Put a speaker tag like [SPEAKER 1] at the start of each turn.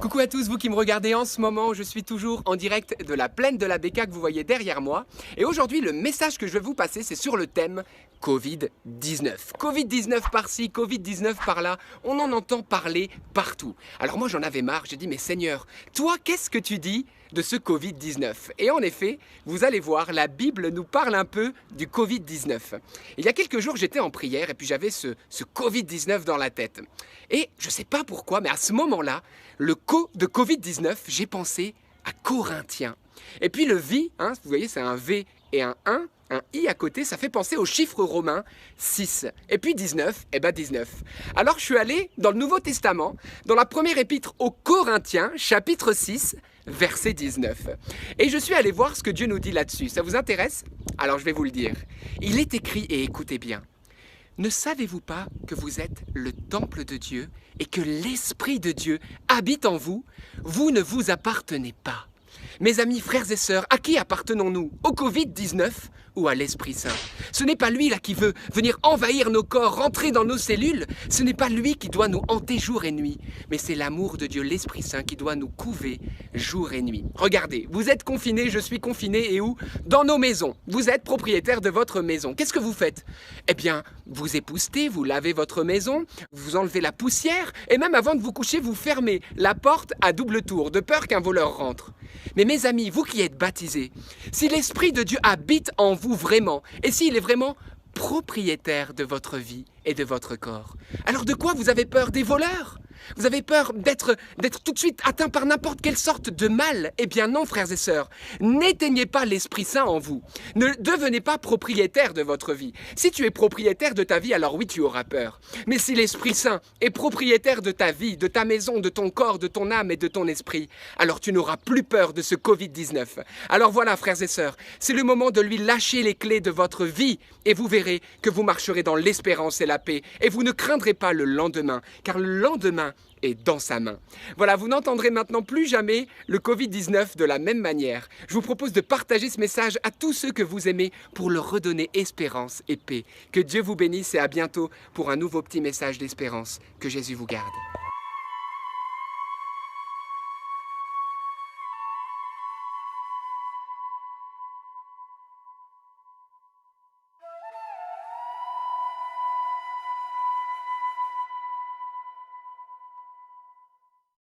[SPEAKER 1] Coucou à tous, vous qui me regardez en ce moment, je suis toujours en direct de la plaine de la Béca que vous voyez derrière moi. Et aujourd'hui, le message que je vais vous passer, c'est sur le thème Covid-19. Covid-19 par-ci, Covid-19 par-là, on en entend parler partout. Alors moi, j'en avais marre, j'ai dit, mais Seigneur, toi, qu'est-ce que tu dis de ce Covid-19? Et en effet, vous allez voir, la Bible nous parle un peu du Covid-19. Il y a quelques jours, j'étais en prière et puis j'avais ce Covid-19 dans la tête. Et je ne sais pas pourquoi, mais à ce moment-là, de Covid-19, j'ai pensé à Corinthiens. Et puis le V, vous voyez, c'est un V et un I à côté, ça fait penser au chiffre romain 6. Et puis 19, 19. Alors je suis allé dans le Nouveau Testament, dans la première épître aux Corinthiens, chapitre 6, verset 19. Et je suis allé voir ce que Dieu nous dit là-dessus. Ça vous intéresse? Alors je vais vous le dire. Il est écrit, et écoutez bien, ne savez-vous pas que vous êtes le temple de Dieu et que l'Esprit de Dieu habite en vous? Vous ne vous appartenez pas. Mes amis, frères et sœurs, à qui appartenons-nous? Au Covid-19 ou à l'Esprit Saint? Ce n'est pas lui là qui veut venir envahir nos corps, rentrer dans nos cellules. Ce n'est pas lui qui doit nous hanter jour et nuit. Mais c'est l'amour de Dieu, l'Esprit Saint, qui doit nous couver jour et nuit. Regardez, vous êtes confinés, je suis confiné, et où? Dans nos maisons. Vous êtes propriétaire de votre maison. Qu'est-ce que vous faites? Eh bien, vous époustez, vous lavez votre maison, vous enlevez la poussière, et même avant de vous coucher, vous fermez la porte à double tour, de peur qu'un voleur rentre. Mais mes amis, vous qui êtes baptisés, si l'Esprit de Dieu habite en vous vraiment, et s'il est vraiment propriétaire de votre vie et de votre corps, alors de quoi vous avez peur? Des voleurs? Vous avez peur d'être tout de suite atteint par n'importe quelle sorte de mal? Eh bien non, frères et sœurs, n'éteignez pas l'Esprit Saint en vous. Ne devenez pas propriétaire de votre vie. Si tu es propriétaire de ta vie, alors oui, tu auras peur. Mais si l'Esprit Saint est propriétaire de ta vie, de ta maison, de ton corps, de ton âme et de ton esprit, alors tu n'auras plus peur de ce Covid-19. Alors voilà, frères et sœurs, c'est le moment de lui lâcher les clés de votre vie et vous verrez que vous marcherez dans l'espérance et la paix et vous ne craindrez pas le lendemain, car le lendemain est dans sa main. Voilà, vous n'entendrez maintenant plus jamais le Covid-19 de la même manière. Je vous propose de partager ce message à tous ceux que vous aimez pour leur redonner espérance et paix. Que Dieu vous bénisse et à bientôt pour un nouveau petit message d'espérance. Que Jésus vous garde.